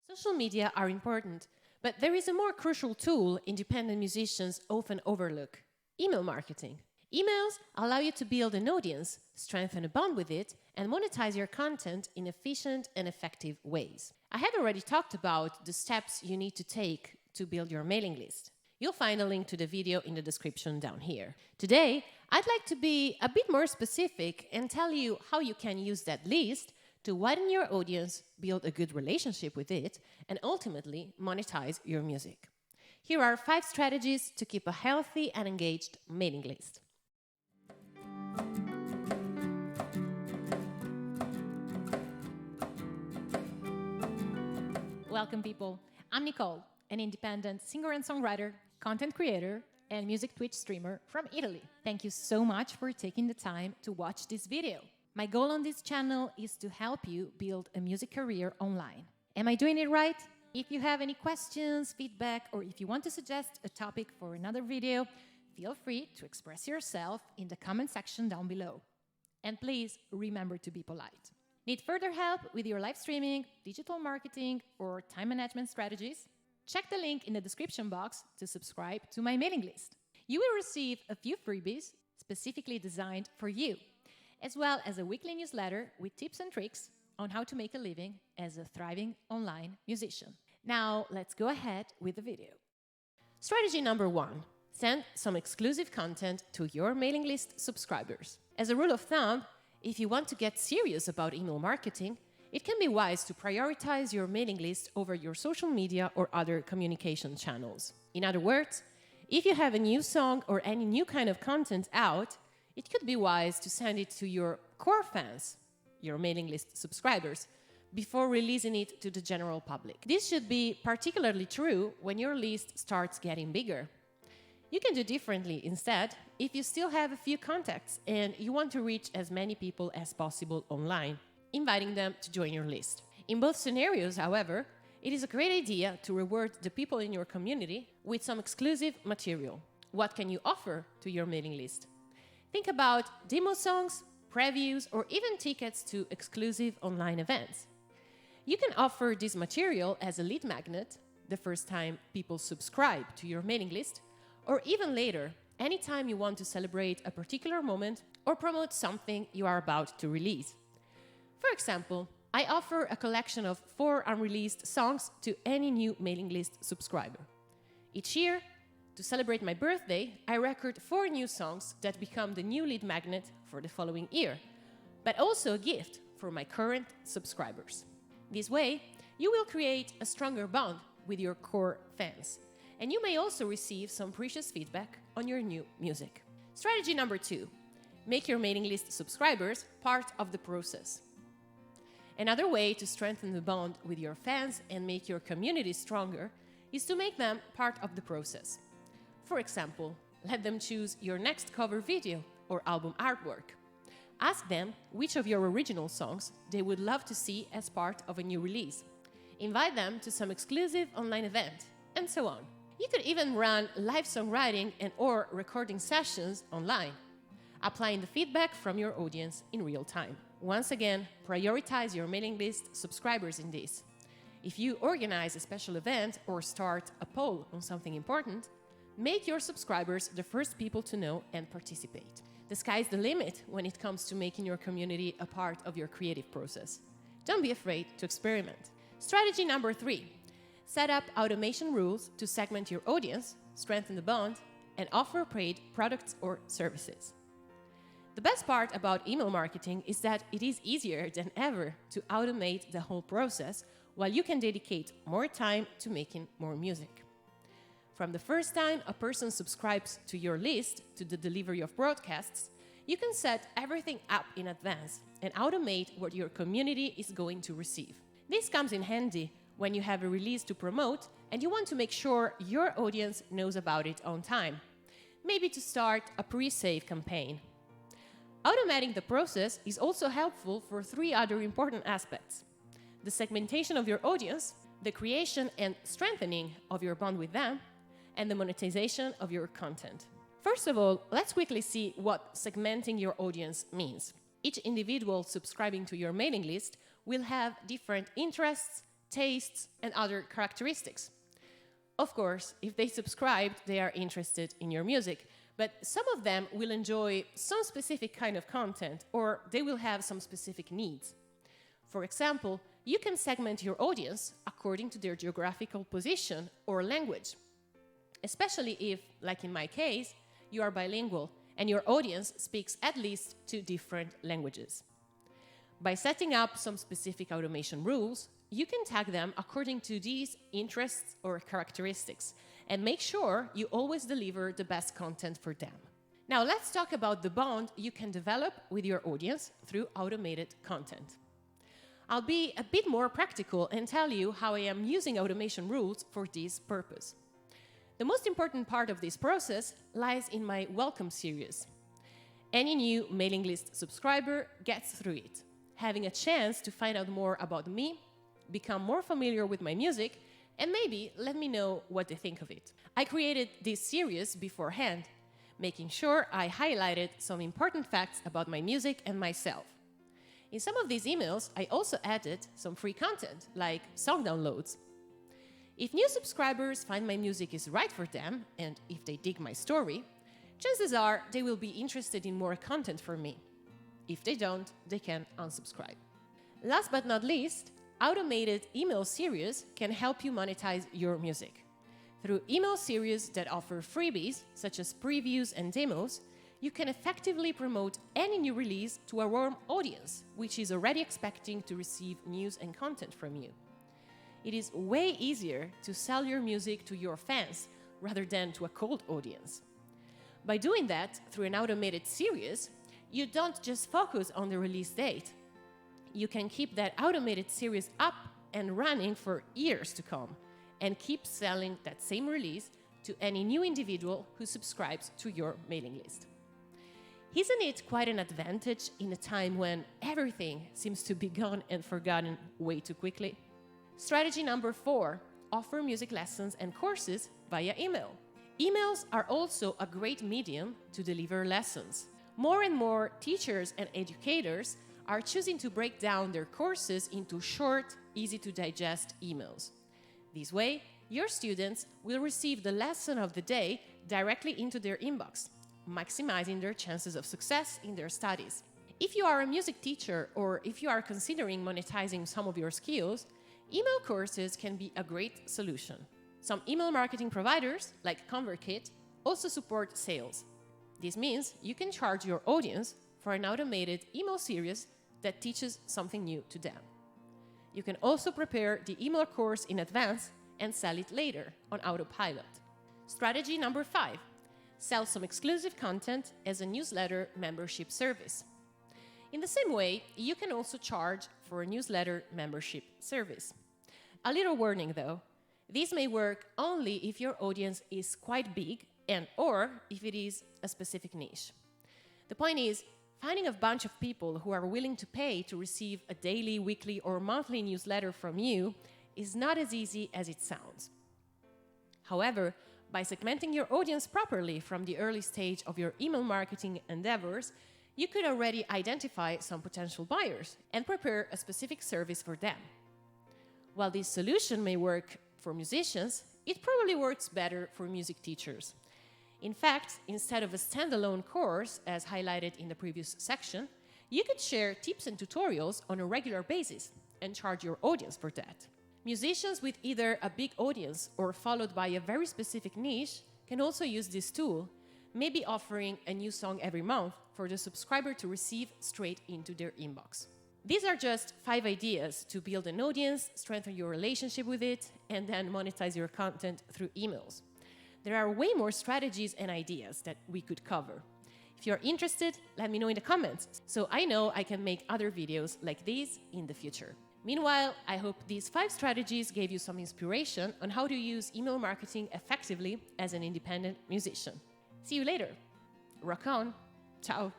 Social media are important, but there is a more crucial tool independent musicians often overlook: email marketing. Emails allow you to build an audience, strengthen a bond with it, and monetize your content in efficient and effective ways. I had already talked about the steps you need to take to build your mailing list. You'll find a link to the video in the description down here. Today, I'd like to be a bit more specific and tell you how you can use that list to widen your audience, build a good relationship with it, and ultimately monetize your music. Here are 5 strategies to keep a healthy and engaged mailing list. Welcome, people. I'm Nicole, an independent singer and songwriter, content creator, and music Twitch streamer from Italy. Thank you so much for taking the time to watch this video. My goal on this channel is to help you build a music career online. Am I doing it right? If you have any questions, feedback, or if you want to suggest a topic for another video, feel free to express yourself in the comment section down below. And please remember to be polite. Need further help with your live streaming, digital marketing, or time management strategies? Check the link in the description box to subscribe to my mailing list. You will receive a few freebies specifically designed for you, as well as a weekly newsletter with tips and tricks on how to make a living as a thriving online musician. Now, let's go ahead with the video. Strategy number 1. Send some exclusive content to your mailing list subscribers. As a rule of thumb, if you want to get serious about email marketing, it can be wise to prioritize your mailing list over your social media or other communication channels. In other words, if you have a new song or any new kind of content out, it could be wise to send it to your core fans, your mailing list subscribers, before releasing it to the general public. This should be particularly true when your list starts getting bigger. You can do differently instead if you still have a few contacts and you want to reach as many people as possible online, inviting them to join your list. In both scenarios, however, it is a great idea to reward the people in your community with some exclusive material. What can you offer to your mailing list? Think about demo songs, previews, or even tickets to exclusive online events. You can offer this material as a lead magnet the first time people subscribe to your mailing list, or even later, anytime you want to celebrate a particular moment or promote something you are about to release. For example, I offer a collection of 4 unreleased songs to any new mailing list subscriber. Each year, to celebrate my birthday, I record 4 new songs that become the new lead magnet for the following year, but also a gift for my current subscribers. This way, you will create a stronger bond with your core fans, and you may also receive some precious feedback on your new music. Strategy number 2. Make your mailing list subscribers part of the process. Another way to strengthen the bond with your fans and make your community stronger is to make them part of the process. For example, let them choose your next cover video or album artwork. Ask them which of your original songs they would love to see as part of a new release. Invite them to some exclusive online event, and so on. You could even run live songwriting and/or recording sessions online, applying the feedback from your audience in real time. Once again, prioritize your mailing list subscribers in this. If you organize a special event or start a poll on something important, make your subscribers the first people to know and participate. The sky's the limit when it comes to making your community a part of your creative process. Don't be afraid to experiment. Strategy number 3. Set up automation rules to segment your audience, strengthen the bond, and offer paid products or services. The best part about email marketing is that it is easier than ever to automate the whole process, while you can dedicate more time to making more music. From the first time a person subscribes to your list to the delivery of broadcasts, you can set everything up in advance and automate what your community is going to receive. This comes in handy when you have a release to promote and you want to make sure your audience knows about it on time. Maybe to start a pre-save campaign. Automating the process is also helpful for 3 other important aspects: the segmentation of your audience, the creation and strengthening of your bond with them, and the monetization of your content. First of all, let's quickly see what segmenting your audience means. Each individual subscribing to your mailing list will have different interests, tastes, and other characteristics. Of course, if they subscribed, they are interested in your music, but some of them will enjoy some specific kind of content, or they will have some specific needs. For example, you can segment your audience according to their geographical position or language, especially if, like in my case, you are bilingual and your audience speaks at least 2 different languages. By setting up some specific automation rules, you can tag them according to these interests or characteristics and make sure you always deliver the best content for them. Now let's talk about the bond you can develop with your audience through automated content. I'll be a bit more practical and tell you how I am using automation rules for this purpose. The most important part of this process lies in my welcome series. Any new mailing list subscriber gets through it, having a chance to find out more about me, become more familiar with my music, and maybe let me know what they think of it. I created this series beforehand, making sure I highlighted some important facts about my music and myself. In some of these emails, I also added some free content, like song downloads. If new subscribers find my music is right for them, and if they dig my story, chances are they will be interested in more content from me. If they don't, they can unsubscribe. Last but not least, automated email series can help you monetize your music. Through email series that offer freebies, such as previews and demos, you can effectively promote any new release to a warm audience, which is already expecting to receive news and content from you. It is way easier to sell your music to your fans rather than to a cold audience. By doing that through an automated series, you don't just focus on the release date. You can keep that automated series up and running for years to come and keep selling that same release to any new individual who subscribes to your mailing list. Isn't it quite an advantage in a time when everything seems to be gone and forgotten way too quickly? Strategy number 4, offer music lessons and courses via email. Emails are also a great medium to deliver lessons. More and more teachers and educators are choosing to break down their courses into short, easy-to-digest emails. This way, your students will receive the lesson of the day directly into their inbox, maximizing their chances of success in their studies. If you are a music teacher or if you are considering monetizing some of your skills, email courses can be a great solution. Some email marketing providers, like ConvertKit, also support sales. This means you can charge your audience for an automated email series that teaches something new to them. You can also prepare the email course in advance and sell it later on autopilot. Strategy number 5, sell some exclusive content as a newsletter membership service. In the same way, you can also charge for a newsletter membership service. A little warning though, this may work only if your audience is quite big and/or if it is a specific niche. The point is, finding a bunch of people who are willing to pay to receive a daily, weekly, or monthly newsletter from you is not as easy as it sounds. However, by segmenting your audience properly from the early stage of your email marketing endeavors, you could already identify some potential buyers and prepare a specific service for them. While this solution may work for musicians, it probably works better for music teachers. In fact, instead of a standalone course, as highlighted in the previous section, you could share tips and tutorials on a regular basis and charge your audience for that. Musicians with either a big audience or followed by a very specific niche can also use this tool, maybe offering a new song every month for the subscriber to receive straight into their inbox. These are just 5 ideas to build an audience, strengthen your relationship with it, and then monetize your content through emails. There are way more strategies and ideas that we could cover. If you're interested, let me know in the comments, so I know I can make other videos like these in the future. Meanwhile, I hope these 5 strategies gave you some inspiration on how to use email marketing effectively as an independent musician. See you later. Rock on. Ciao.